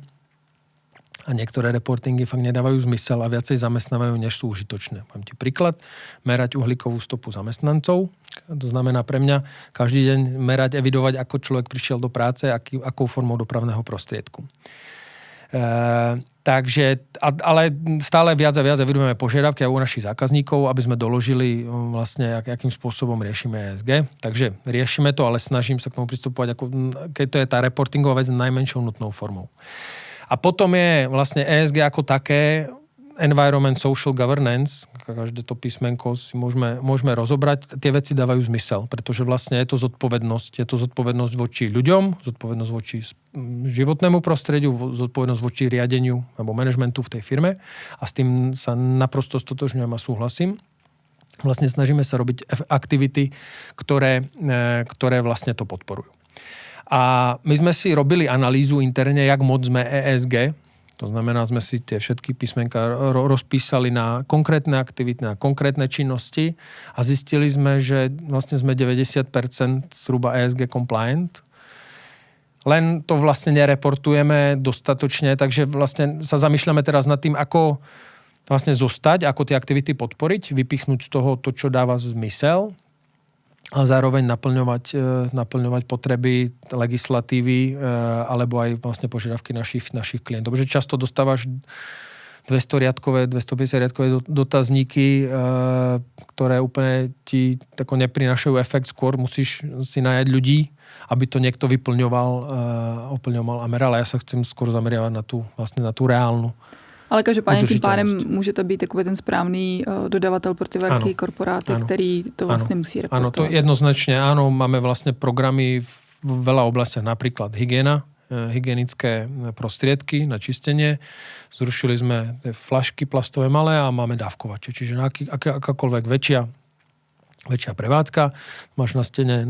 a niektoré reportingy fakt nedávajú zmysel a viacej zamestnávajú, než sú užitočné. Poviem ti príklad, merať uhlíkovú stopu zamestnancov, to znamená pre mňa každý deň merať, evidovať, ako človek prišiel do práce, akou formou dopravného prostriedku. Takže, ale stále viac a viac evidujeme požiadavky aj u našich zákazníkov, aby sme doložili vlastne, akým spôsobom riešime ESG. Takže riešime to, ale snažím sa k tomu pristupovať, keď to je tá reportingová vec, najmenšou nutnou formou. A potom je vlastne ESG ako také, Environment, Social Governance, každé to písmenko si môžeme rozobrať. Tie veci dávajú zmysel, pretože vlastne je to zodpovednosť. Je to zodpovednosť voči ľuďom, zodpovednosť voči životnému prostrediu, zodpovednosť voči riadeniu alebo manažmentu v tej firme. A s tým sa naprosto stotožňujem a súhlasím. Vlastne snažíme sa robiť aktivity, ktoré vlastne to podporujú. A my sme si robili analýzu interne, jak moc sme ESG. To znamená, sme si tie všetky písmenka rozpísali na konkrétne aktivity, na konkrétne činnosti a zistili sme, že vlastne sme 90% zhruba ESG compliant. Len to vlastne nereportujeme dostatočne, takže vlastne sa zamýšľame teraz nad tým, ako vlastne zostať, ako tie aktivity podporiť, vypichnúť z toho to, čo dáva zmysel a zároveň naplňovať potreby legislatívy alebo aj vlastne požiadavky našich klientov. Pretože často dostávaš 200-riadkové, 250-riadkové dotazníky, ktoré úplne ti tako neprinášajú efekt, skôr musíš si najať ľudí, aby to niekto vyplňoval a meral. A ja sa chcem skôr zameriavať na tú reálnu. Ale každopádně tím pádem může to být takový ten správný dodavatel pro ty velké korporáty, který to vlastně musí reportovat. Áno, to jednoznačne, áno, máme vlastne programy v veľa oblastiach, napríklad hygienické prostriedky na čistenie. Zrušili sme flašky plastové malé a máme dávkovače. Čiže akákoľvek väčšia väčšia prevádzka, máš na stene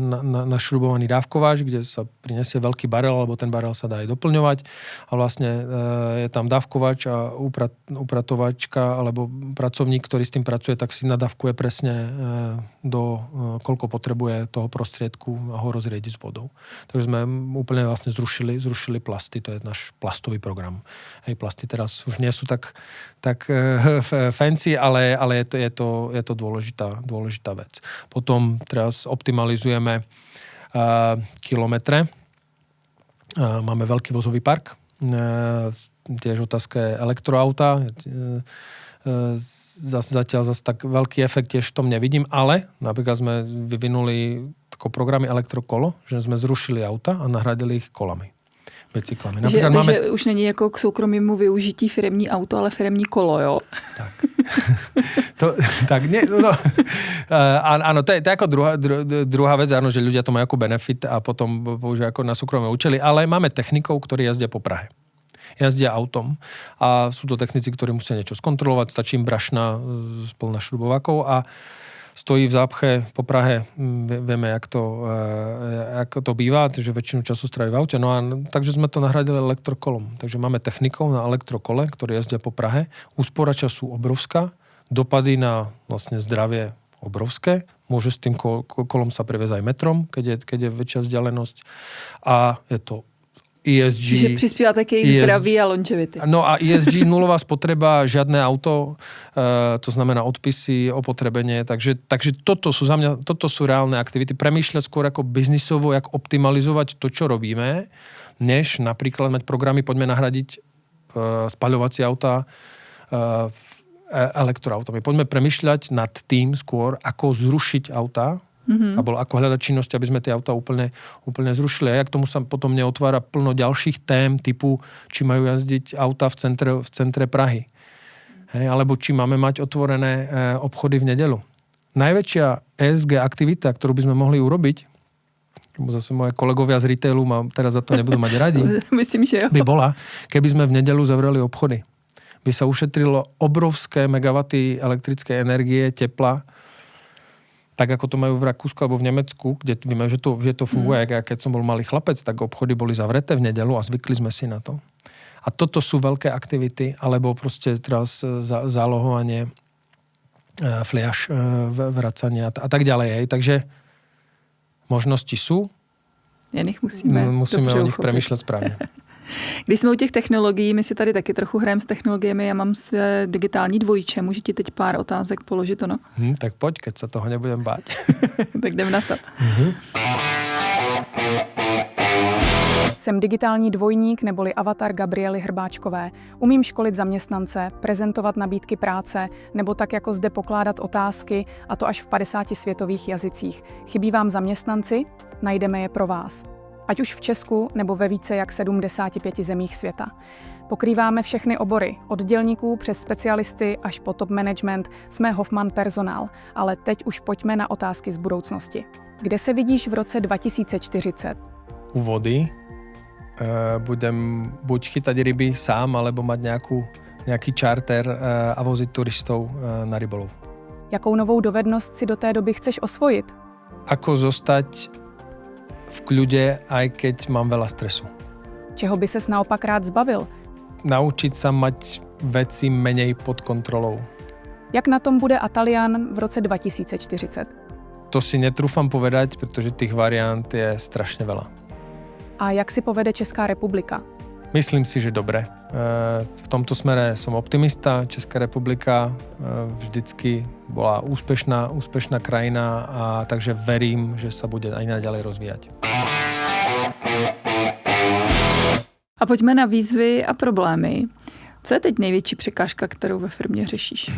našrubovaný dávkovač, kde sa prinesie veľký barel, alebo ten barel sa dá aj doplňovať a vlastne je tam dávkovač a upratovačka alebo pracovník, ktorý s tým pracuje, tak si nadávkuje presne koľko potrebuje toho prostriedku a ho rozriedi s vodou. Takže sme úplne vlastne zrušili plasty, to je náš plastový program. Hej, plasty teraz už nie sú tak fancy, ale je to dôležitá vec. Potom teraz optimalizujeme kilometre. Máme veľký vozový park. Tiež otázka je elektroauta. Zatiaľ zase tak veľký efekt tiež v tom nevidím, ale napríklad sme vyvinuli programy elektrokolo, že sme zrušili auta a nahradili ich kolami. Bicyklami. Takže už není jako k soukromému využití firemní auto, ale firemní kolo, jo? Tak. Áno, to je ako druhá vec, áno, že ľudia to majú ako benefit a potom používajú ako na súkromné účely, ale máme technikov, ktorí jazdia po Prahe. Jazdia autom a sú to technici, ktorí musia niečo skontrolovať, stačí im brašna plná šrubovákov a stojí v zápche po Prahe, vieme, ako to býva, takže väčšinu času stráví v aute. No a takže sme to nahradili elektrokolom. Takže máme technikov na elektrokole, ktorí jazdia po Prahe. Úspora času obrovská, dopady na vlastne zdravie obrovské. Môže s tým kolom sa previesť aj metrom, keď je väčšia vzdialenosť. A je to ESG. Že prispievate k jej zdraví a longevity. No a ESG, nulová spotreba, žiadne auto, to znamená odpisy, opotrebenie. Takže toto sú za mňa, toto sú reálne aktivity. Premýšľať skôr ako biznisovo, jak optimalizovať to, čo robíme, než napríklad mať programy, poďme nahradiť spaľovacie autá elektroautami. Poďme premýšľať nad tým skôr, ako zrušiť autá, a bolo ako hľadať činnosť, aby sme tie autá úplne zrušili. A jak tomu sa potom neotvára plno ďalších tém, typu, či majú jazdiť autá v centre Prahy. Hej, alebo či máme mať otvorené obchody v nedeľu. Najväčšia ESG aktivita, ktorú by sme mohli urobiť, zase moje kolegovia z retailu ma teraz za to nebudú mať radi, myslím, že jo. By bola, keby sme v nedeľu zavreli obchody. By sa ušetrilo obrovské megawaty elektrickej energie, tepla, tak ako to majú v Rakúsku alebo v Nemecku, kde víme, že to funguje. Keď som bol malý chlapec, tak obchody boli zavreté v nedeľu a zvykli sme si na to. A toto sú veľké aktivity, alebo proste teraz zálohovanie, fliaš, vracania a tak ďalej. Hej. Takže možnosti sú. Musíme o nich premýšľať správne. Když jsme u těch technologií, my si tady taky trochu hrajeme s technologiemi, já mám své digitální dvojče, můžu ti teď pár otázek položit, ono? Tak pojď, keď se toho nebudem bát. Tak jdem na to. Jsem digitální dvojník neboli avatar Gabriely Hrbáčkové. Umím školit zaměstnance, prezentovat nabídky práce nebo tak jako zde pokládat otázky, a to až v 50 světových jazycích. Chybí vám zaměstnanci? Najdeme je pro vás. Ať už v Česku nebo ve více jak 75 zemích světa. Pokrýváme všechny obory, od dělníků přes specialisty až po top management, jsme Hoffman personál, ale teď už pojďme na otázky z budoucnosti. Kde se vidíš v roce 2040? U vody. Budem buď chytať ryby sám, alebo mať nejaký čarter a voziť turistov na rybolov. Jakou novou dovednost si do té doby chceš osvojit? Ako zostať v kľude, aj keď mám veľa stresu. Čeho by ses naopak rád zbavil? Naučiť sa mať veci menej pod kontrolou. Jak na tom bude Atalian v roce 2040? To si netrúfam povedať, pretože tých variant je strašne veľa. A jak si povede Česká republika? Myslím si, že dobre. V tomto smere som optimista. Česká republika vždycky bola úspešná krajina, a takže verím, že sa bude aj naďalej rozvíjať. A pojďme na výzvy a problémy. Co je teď největší překážka, kterou ve firmě řešíš?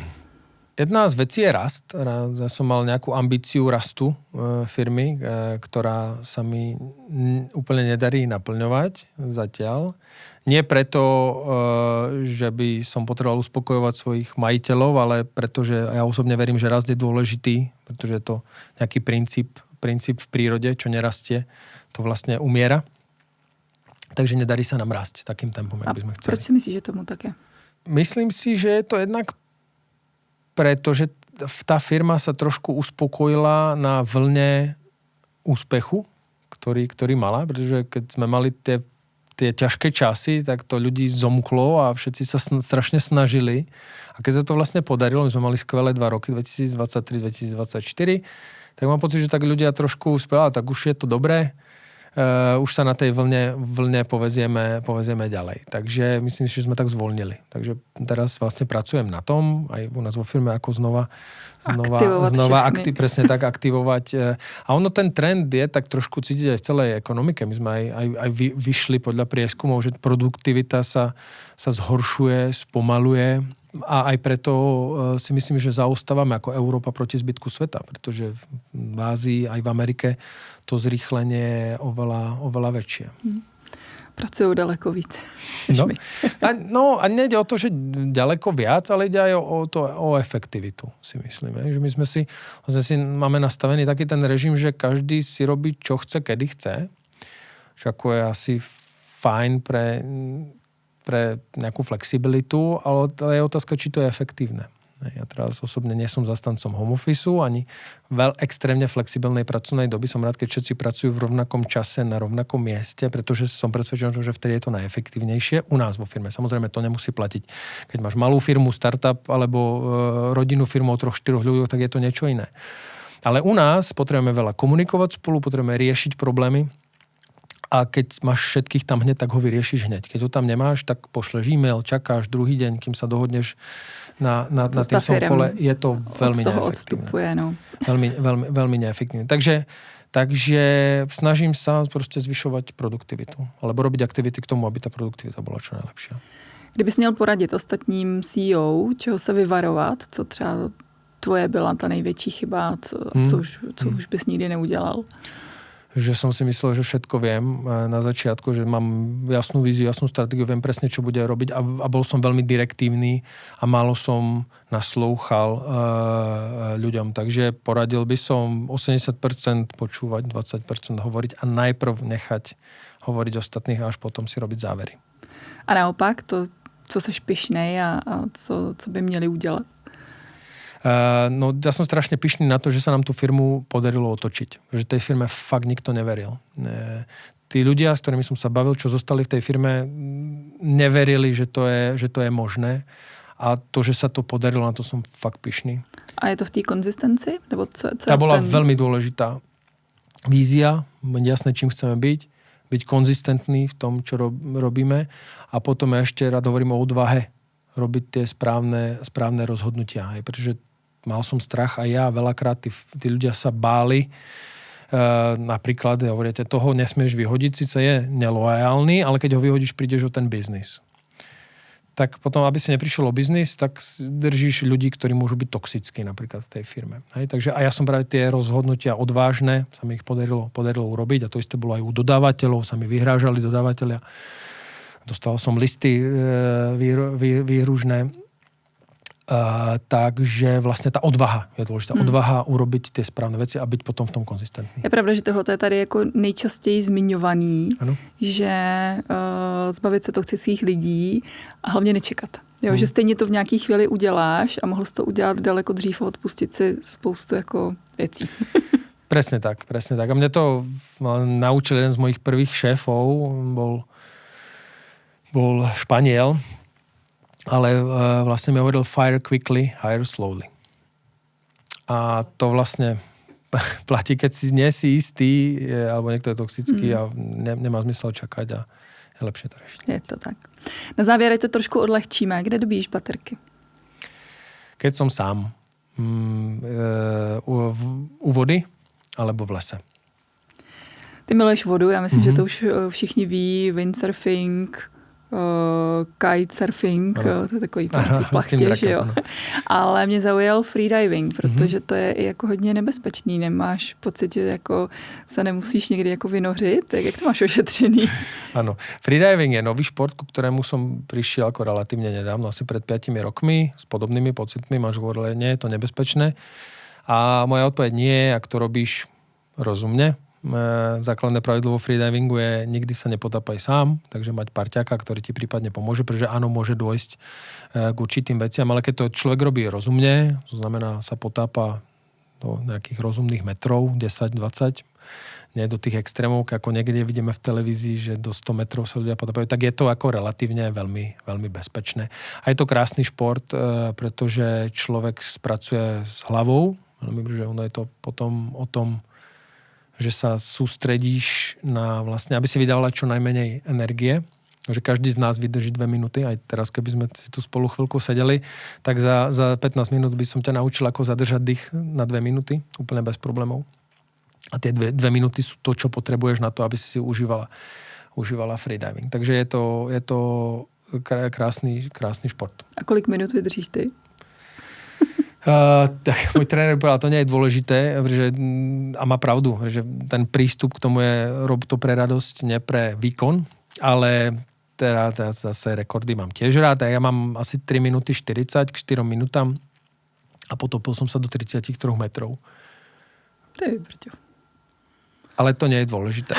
Jedna z vecí je rast. Ja som mal nejakú ambíciu rastu firmy, ktorá sa mi úplne nedarí naplňovať zatiaľ. Nie preto, že by som potreboval uspokojovať svojich majiteľov, ale preto, že ja osobne verím, že rast je dôležitý, pretože je to nejaký princíp v prírode, čo nerastie, to vlastne umiera. Takže nedarí sa nám rásť takým tempom, jak by sme chceli. A proč si myslíš, že tomu tak je? Myslím si, že je to jednak pretože tá firma sa trošku uspokojila na vlne úspechu, ktorý mala, pretože keď sme mali tie ťažké časy, tak to ľudí zomklo a všetci sa strašne snažili. A keď sa to vlastne podarilo, my sme mali skvelé 2 roky, 2023-2024, tak mám pocit, že tak ľudia trošku uspeli, tak už je to dobré, už sa na tej vlne povezieme ďalej. Takže myslím si, že sme tak zvolnili. Takže teraz vlastne pracujem na tom, aj u nás vo firme, ako znova presne tak aktivovať. A ono ten trend je tak trošku cítiť aj v celej ekonomike. My sme aj vyšli podľa prieskumov, že produktivita sa zhoršuje, spomaluje a aj preto si myslím, že zaostávame ako Európa proti zbytku sveta, pretože v Ázii aj v Amerike to zrýchlenie je oveľa väčšie. Pracujú daleko víc. No a nejde o to, že ďaleko viac, ale ide aj o efektivitu, si myslíme. Že my sme si máme nastavený taký ten režim, že každý si robí, čo chce, kedy chce. Čo ako je asi fajn pre nejakú flexibilitu, ale je otázka, či to je efektívne. Ja teraz osobne nie som zastancom home officeu, ani extrémne flexibilnej pracovnej doby. Som rád, keď všetci pracujú v rovnakom čase na rovnakom mieste, pretože som presvedčený, že vtedy je to najefektívnejšie u nás vo firme. Samozrejme, to nemusí platiť. Keď máš malú firmu, startup alebo rodinnú firmu o 3-4 ľuďoch, tak je to niečo iné. Ale u nás potrebujeme veľa komunikovať spolu, potrebujeme riešiť problémy. A keď máš všetkých tam hneď, tak ho vyriešiš hneď. Keď ho tam nemáš, tak pošleš e-mail, čakáš druhý deň, kým sa dohodneš na tým kole. Je to veľmi neefektívne. No. Veľmi neefektívne. Takže snažím sa proste zvyšovať produktivitu. Alebo robiť aktivity k tomu, aby ta produktivita bola čo najlepšia. Kdybys měl poradit ostatním CEO, čeho se vyvarovat, co třeba tvoje byla ta největší chyba, co už bys nikdy neudělal? Že som si myslel, že všetko viem na začiatku, že mám jasnú víziu, jasnú stratégiu, viem presne, čo bude robiť a bol som veľmi direktívny a málo som naslúchal ľuďom. Takže poradil by som 80% počúvať, 20% hovoriť a najprv nechať hovoriť ostatných a až potom si robiť závery. A naopak, to, co seš pyšnej a co by měli udělat? No ja som strašne pyšný na to, že sa nám tú firmu podarilo otočiť. Že tej firme fakt nikto neveril. Tí ľudia, s ktorými som sa bavil, čo zostali v tej firme, neverili, že to je možné. A to, že sa to podarilo, na to som fakt pyšný. A je to v té konzistenci? Nebo Tá bola veľmi dôležitá vízia, jasné, čím chceme byť konzistentný v tom, čo robíme. A potom ešte rád hovorím o odvahe robiť tie správne rozhodnutia. Pretože mal som strach a ja veľakrát tí ľudia sa báli. Napríklad, hovoríte, toho nesmieš vyhodiť, síce je neloajálny, ale keď ho vyhodíš, prídeš o ten biznis. Tak potom, aby si neprišiel o biznis, tak držíš ľudí, ktorí môžu byť toxickí napríklad v tej firme. Takže a ja som práve tie rozhodnutia odvážne, sa mi ich podarilo urobiť a to isté bolo aj u dodávateľov, sa mi vyhrážali dodávateľia. Dostal som listy výhružné. Takže vlastně ta odvaha je důležitá. Odvaha urobiť tie správne veci a byť potom v tom konzistentný. Je pravda, že tohle je tady jako nejčastěji zmiňovaný, ano. Že zbavit se toxických lidí a hlavně nečekat. Jo, že stejně to v nějaký chvíli uděláš a mohl jsi to udělat daleko dřív a odpustit si spoustu jako věcí. Presne tak. A mne to naučil jeden z mojich prvých šéfov, bol Španiel, ale vlastne mi hovoril fire quickly, hire slowly. A to vlastne platí, keď nie si istý, alebo niekto je toxický a nemá zmysel čakať a je lepšie to riešiť. Je to tak. Na závěr to trošku odlehčíme. Kde dobíš baterky? Keď som sám. U vody alebo v lese. Ty miluješ vodu, já myslím, že to už všichni ví, windsurfing, kitesurfing, to je takový plachtě, že jo. Ale mě zaujal freediving, protože to je jako hodně nebezpečný. Nemáš pocit, že jako se nemusíš někdy jako vynořit? Jak to máš ošetřený? Áno. Freediving je nový šport, ku ktorému som prišiel ako relatívne nedávno, asi pred 5 rokmi, s podobnými pocitmi. Máš hovoril, nie je to nebezpečné. A moja odpoveď nie, ak to robíš rozumne, Základné pravidlo vo freedivingu je nikdy sa nepotápaj sám, takže mať parťáka, ktorý ti prípadne pomôže, pretože áno, môže dôjsť k určitým veciam, ale keď to človek robí rozumne, to znamená sa potápa do nejakých rozumných metrov, 10-20, nie do tých extrémov, ako niekde vidíme v televízii, že do 100 metrov sa ľudia potápajú, tak je to ako relatívne veľmi, veľmi bezpečné. A je to krásny šport, pretože človek spracuje s hlavou, že ono je to potom o tom, že sa sústredíš na vlastne, aby si vydala čo najmenej energie, že každý z nás vydrží 2 minúty, aj teraz, keby sme si tu spolu chvíľku sedeli, tak za 15 minút by som ťa naučil, ako zadržať dých na 2 minúty, úplne bez problémov. A tie 2 minúty sú to, čo potrebuješ na to, aby si užívala freediving. Takže je to krásny šport. A kolik minút vydržíš ty? Tak môj tréner povedal, to nie je dôležité, a má pravdu, že ten prístup k tomu je rob to pre radosť, nie pre výkon, ale teraz zase rekordy mám tiež rád, a ja mám asi 3 minúty 40 k 4 minútam a potopil som sa do 33 metrov. To je brďo. Ale to nie je dôležité.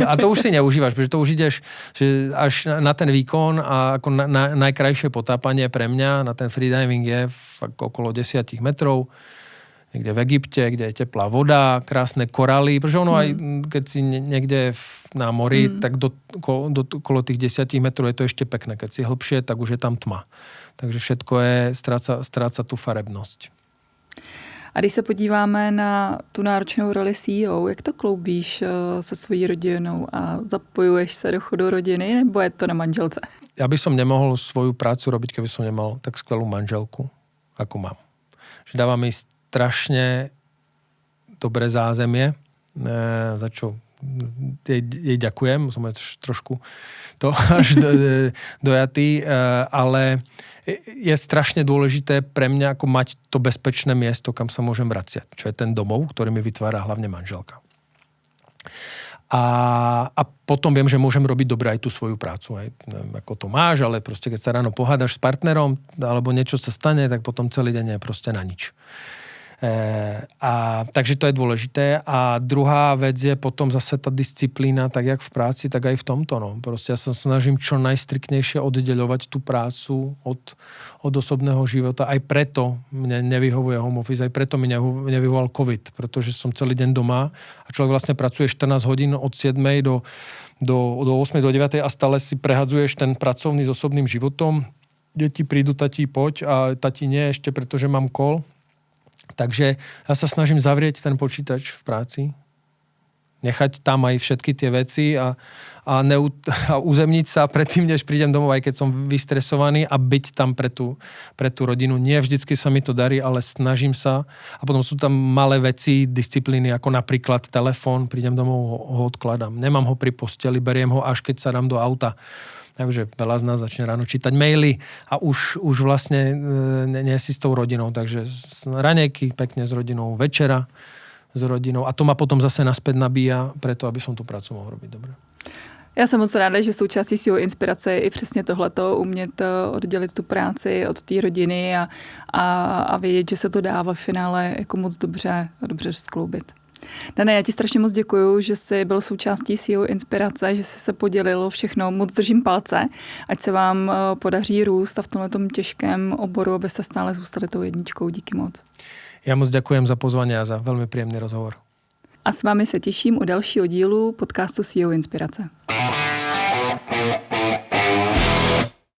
A to už si neužívaš, pretože to už ideš že až na ten výkon a ako najkrajšie potápanie pre mňa na ten freediving je fakt okolo 10 metrov, niekde v Egypte, kde je teplá voda, krásne korály, pretože ono aj keď si niekde na mori, tak okolo tých 10 metrov je to ešte pekné. Keď si hlbšie, tak už je tam tma. Takže všetko stráca tú farebnosť. A když se podíváme na tu náročnou roli CEO, jak to kloubíš se svojí rodinou a zapojuješ se do chodu rodiny, nebo je to na manželce? Ja by som nemohol svoju prácu robiť, keby som nemal tak skvelú manželku, ako mám. Že dáva mi strašne dobré zázemie, za čo jej ďakujem, som trošku to až dojatý, ale je strašne dôležité pre mňa ako mať to bezpečné miesto, kam sa môžem vraciať, čo je ten domov, ktorý mi vytvára hlavne manželka. A potom viem, že môžem robiť dobre aj tú svoju prácu. Aj, neviem, ako to máš, ale proste keď sa ráno pohádaš s partnerom alebo niečo sa stane, tak potom celý deň je proste na nič. Takže to je dôležité. A druhá vec je potom zase tá disciplína, tak jak v práci, tak aj v tomto. No. Proste ja sa snažím čo najstriktnejšie oddeľovať tú prácu od osobného života. Aj preto mne nevyhovuje home office, aj preto mi nevyhovoval COVID, pretože som celý deň doma a človek vlastne pracuje 14 hodín od 7 do 8, do 9 a stále si prehadzuješ ten pracovný s osobným životom. Deti prídu, tati, poď, a tati nie ešte, pretože mám call. Takže ja sa snažím zavrieť ten počítač v práci, nechať tam aj všetky tie veci a uzemniť sa predtým, než prídem domov, aj keď som vystresovaný, a byť tam pre tú rodinu. Nie vždycky sa mi to darí, ale snažím sa. A potom sú tam malé veci, disciplíny, ako napríklad telefón, prídem domov, ho odkladám. Nemám ho pri posteli, beriem ho, až keď sa dám do auta. Takže veľa z nás začne ráno čítať maily a už vlastne nie si s tou rodinou. Takže raňajky pekne s rodinou, večera s rodinou. A to ma potom zase naspäť nabíja preto, aby som tú prácu mohol robiť dobre. Já jsem moc ráda, že součástí CEO Inspirace je i přesně tohleto, umět oddělit tu práci od té rodiny a vědět, že se to dá v finále jako moc dobře skloubit. Dane, já ti strašně moc děkuju, že jsi byl součástí CEO Inspirace, že jsi se podělil o všechno. Moc držím palce, ať se vám podaří růst a v tomhletom těžkém oboru, abyste stále zůstali tou jedničkou. Díky moc. Ja moc ďakujem za pozvanie a za veľmi príjemný rozhovor. A s vámi se těším u dalšího dílu podcastu CEO Inspirace.